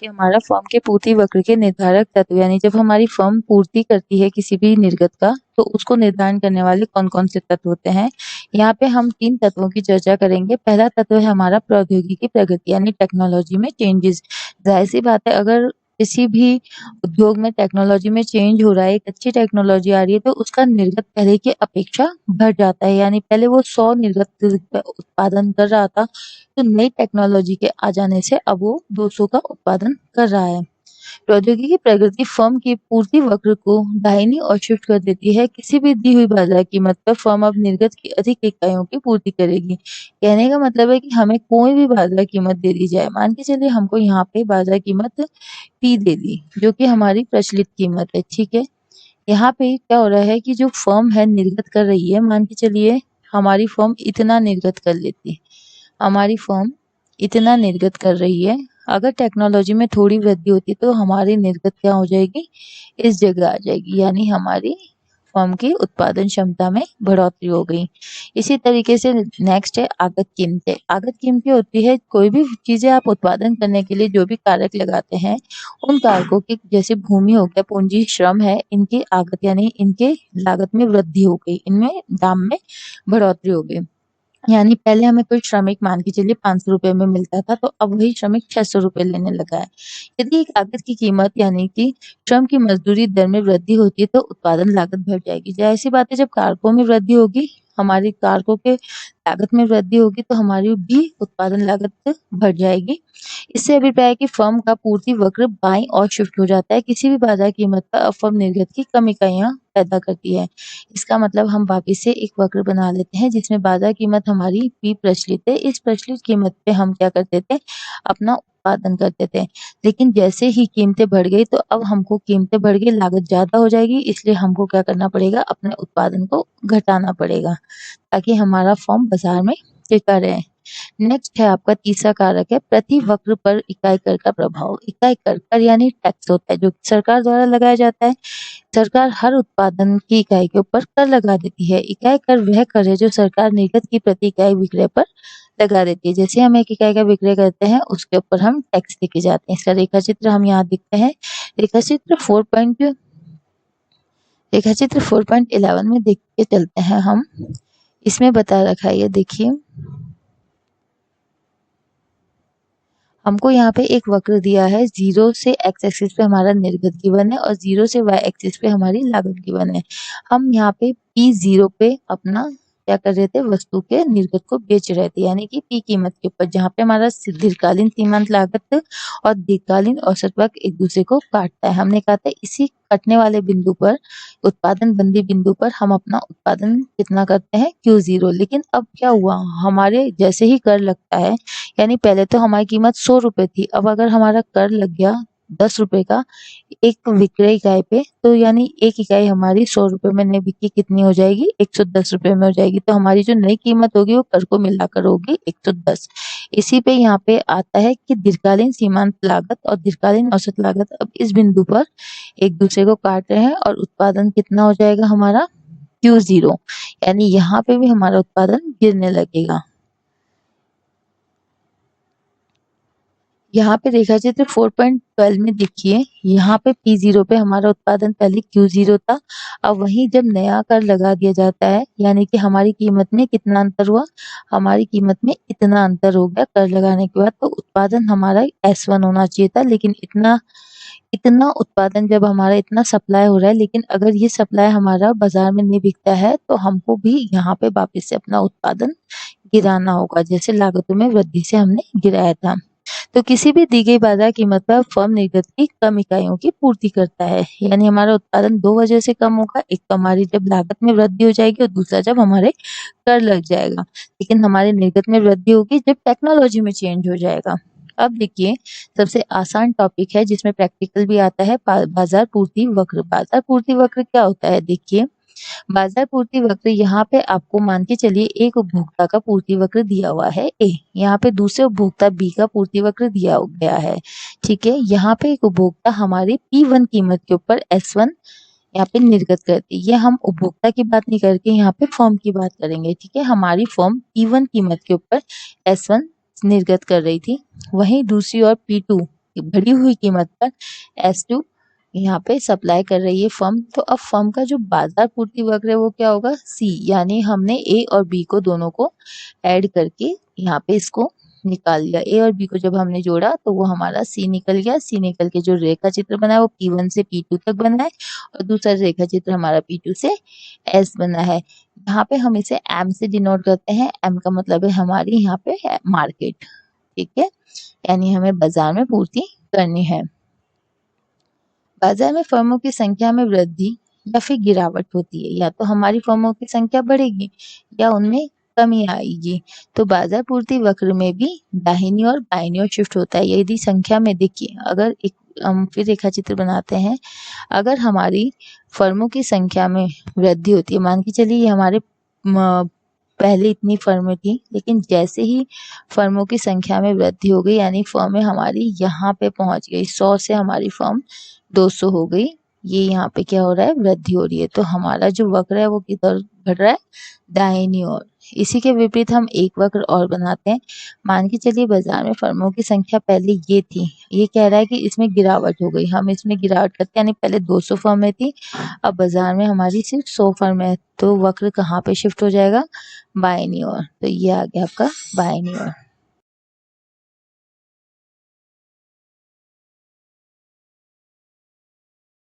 कि हमारा फर्म के पूर्ति वक्र के निर्धारक तत्व यानी जब हमारी फर्म पूर्ति करती है किसी भी निर्गत का तो उसको निर्धारण करने वाले कौन-कौन से तत्व होते हैं। यहाँ पे हम 3 तत्वों की चर्चा करेंगे। पहला तत्व है हमारा प्रौद्योगिकी प्रगति यानी टेक्नोलॉजी में चेंजेस। ज़ाहिर-सी बात है अगर किसी भी उद्योग में टेक्नोलॉजी में चेंज हो रहा है, एक अच्छी टेक्नोलॉजी आ रही है तो उसका निर्गत पहले की अपेक्षा बढ़ जाता है। यानी पहले वो 100 निर्गत उत्पादन कर रहा था तो नई टेक्नोलॉजी के आ जाने से अब वो 200 का उत्पादन कर रहा है। प्रौद्योगिकी प्रगति फर्म की पूर्ति वक्र को दाहिनी ओर शिफ्ट कर देती है। किसी भी दी हुई बाजार कीमत पर फर्म अब निर्गत की अधिक इकाइयों की पूर्ति करेगी। कहने का मतलब है कि हमें कोई भी बाजार कीमत दे दी जाए। मान के चलिए हमको यहाँ पे बाजार कीमत P दे दी जो कि हमारी प्रचलित कीमत है, ठीक है। यहाँ पे क्या हो रहा है कि जो फर्म है निर्गत कर रही है, मान के चलिए हमारी फर्म इतना निर्गत कर लेती है। हमारी फर्म इतना निर्गत कर रही है, अगर टेक्नोलॉजी में थोड़ी वृद्धि होती तो हमारी निर्गत क्या हो जाएगी, इस जगह आ जाएगी यानी हमारी फर्म की उत्पादन क्षमता में बढ़ोतरी हो गई। इसी तरीके से नेक्स्ट है आगत कीमतें। आगत कीमतें होती है कोई भी चीजें आप उत्पादन करने के लिए जो भी कारक लगाते हैं उन कारकों की जैसे भूमि हो गया, पूंजी, श्रम है, इनकी आगत यानी इनके लागत में वृद्धि हो गई, इनमें दाम में बढ़ोतरी हो गई। यानी पहले हमें कोई श्रमिक मान के चलिए 500 रुपए में मिलता था तो अब वही श्रमिक 600 रुपए लेने लगा है। यदि एक लागत की कीमत यानी कि श्रम की मजदूरी दर में वृद्धि होती है तो उत्पादन लागत बढ़ जाएगी। जाहिर सी बात है जब कारकों में वृद्धि होगी, हमारी कारकों के लागत में वृद्धि होगी तो हमारी भी उत्पादन लागत बढ़ जाएगी। इससे अभिप्राय है कि फर्म का पूर्ति वक्र बाईं ओर शिफ्ट हो जाता है। किसी भी बाजार कीमत पर अब फर्म निर्गत की कम इकाइयां पैदा करती है। इसका मतलब हम वापिस से एक वक्र बना लेते हैं जिसमें बाजार कीमत हमारी P प्रचलित है। इस प्रचलित कीमत पे हम क्या करते थे, अपना उत्पादन करते थे। लेकिन जैसे ही कीमतें बढ़ गई तो अब हमको कीमतें बढ़ गई, लागत ज़्यादा हो जाएगी, इसलिए हमको क्या करना पड़ेगा, अपने उत्पादन को घटाना पड़ेगा ताकि हमारा फर्म बाजार में टिका रहे। नेक्स्ट है आपका तीसरा कारक है प्रति वक्र पर इकाई कर का प्रभाव। इकाई कर यानी टैक्स होता है जो सरकार द्वारा लगाया जाता है। सरकार हर उत्पादन की इकाई के ऊपर कर लगा देती है। इकाई कर वह कर है जो सरकार निर्गत की प्रति इकाई विक्रय पर लगा देती है। जैसे हम एक इकाई का विक्रय करते हैं उसके ऊपर हम टैक्स देके जाते हैं। इसका रेखा चित्र हम यहाँ देखते हैं। रेखा चित्र 4.11 में देख के चलते हैं हम। इसमें बता रखा है, ये देखिए हमको यहाँ पे एक वक्र दिया है, 0 से x एक्सिस पे हमारा निर्गत गिवन है और 0 से y एक्सिस पे हमारी लागत गिवन है। हम यहाँ पे P0 पे अपना क्या कर रहे थे, वस्तु के निर्गत को बेच रहे थे यानी कि P कीमत के ऊपर, जहाँ पे हमारा दीर्घकालीन सीमांत लागत और दीर्घकालीन औसत वक्र एक दूसरे को काटता है। हमने कहा था इसी कटने वाले बिंदु पर, उत्पादन बंदी बिंदु पर हम अपना उत्पादन कितना करते हैं, Q0। लेकिन अब क्या हुआ, हमारे जैसे ही कर लगता है यानी पहले तो हमारी कीमत 100 रुपए थी, अब अगर हमारा कर लग गया 10 रुपए का एक विक्रय इकाई पे तो यानी एक इकाई हमारी 100 रुपए में नहीं बिकी, कितनी हो जाएगी, 110 रुपए में हो जाएगी। तो हमारी जो नई कीमत होगी वो कर को मिलाकर होगी 110। इसी पे यहाँ पे आता है कि दीर्घकालीन सीमांत लागत और दीर्घकालीन औसत लागत अब इस बिंदु पर एक दूसरे को काट रहे हैं और उत्पादन कितना हो जाएगा हमारा, Q0। यानी यहाँ पे भी हमारा उत्पादन गिरने लगेगा। यहाँ पे रेखा चित्र 4.12 में देखिए, यहाँ पे P0 पे हमारा उत्पादन पहले Q0 था। अब वहीं जब नया कर लगा दिया जाता है यानी कि हमारी कीमत में कितना अंतर हुआ, हमारी कीमत में इतना अंतर हो गया कर लगाने के बाद, तो उत्पादन हमारा S1 होना चाहिए था। लेकिन इतना इतना उत्पादन जब हमारा इतना सप्लाई हो रहा है, लेकिन अगर ये सप्लाई हमारा बाजार में नहीं बिकता है तो हमको भी यहाँ पे वापस से अपना उत्पादन गिराना होगा, जैसे लागतों में वृद्धि से हमने गिराया था। तो किसी भी दी गई बाजार कीमत पर फर्म निर्गत की कम इकाइयों की पूर्ति करता है। यानी हमारा उत्पादन 2 वजह से कम होगा, एक तो हमारी जब लागत में वृद्धि हो जाएगी और दूसरा जब हमारे कर लग जाएगा। लेकिन हमारे निर्गत में वृद्धि होगी जब टेक्नोलॉजी में चेंज हो जाएगा। अब देखिए सबसे आसान टॉपिक है जिसमें प्रैक्टिकल भी आता है, बाजार पूर्ति वक्र। बाजार पूर्ति वक्र क्या होता है, देखिए बाजार पूर्ति वक्र यहाँ पे आपको मान के चलिए एक उपभोक्ता का पूर्ति वक्र दिया हुआ है A, यहाँ पे दूसरे उपभोक्ता B का पूर्ति वक्र दिया गया है, ठीक है। यहाँ पे एक उपभोक्ता हमारी P1 कीमत के ऊपर S1 यहाँ पे निर्गत करती है। ये हम उपभोक्ता की बात नहीं करके यहाँ पे फर्म की बात करेंगे, ठीक है। हमारी फर्म P1 कीमत के ऊपर S1 निर्गत कर रही थी, वहीं दूसरी ओर P2 बढ़ी हुई कीमत पर S2 यहाँ पे सप्लाई कर रही है फर्म। तो अब फर्म का जो बाजार पूर्ति वक्र है वो क्या होगा, C, यानी हमने A और B को दोनों को ऐड करके यहाँ पे इसको निकाल लिया। A और B को जब हमने जोड़ा तो वो हमारा C निकल गया। C निकल के जो रेखा चित्र बना है वो P1 से P2 तक बना है और दूसरा रेखा चित्र हमारा P2 से S बना है। यहाँ पे हम इसे M से डिनोट करते हैं। M का मतलब है हमारी यहाँ पे मार्केट, ठीक है, यानी हमें बाजार में पूर्ति करनी है। बाजार में फर्मों की संख्या में वृद्धि या फिर गिरावट होती है, या तो हमारी फर्मों की संख्या बढ़ेगी या उनमें कमी आएगी। तो बाजार पूर्ति वक्र में भी दाहिनी और बाईं ओर शिफ्ट होता है। यदि संख्या में देखिए, अगर एक हम फिर रेखा चित्र बनाते हैं, अगर हमारी फर्मों की संख्या में वृद्धि होती है, मान के चलिए ये हमारे पहले इतनी फर्में थी, लेकिन जैसे ही फर्मों की संख्या में वृद्धि हो गई, यानी फर्में हमारी यहाँ पे पहुंच गई, 100 से हमारी फर्म 200 हो गई, ये यहाँ पे क्या हो रहा है, वृद्धि हो रही है। तो हमारा जो वक्र है वो किधर बढ़ रहा है, दाहिनी ओर। इसी के विपरीत हम एक वक्र और बनाते हैं। मान के चलिए बाजार में फर्मों की संख्या पहले ये थी, ये कह रहा है कि इसमें गिरावट हो गई, हम इसमें गिरावट करते हैं, यानी पहले 200 फर्में थी, अब बाजार में हमारी सिर्फ 100 फर्में है। तो वक्र कहाँ पे शिफ्ट हो जाएगा, बाईं ओर। तो ये आ गया आपका बाईं ओर।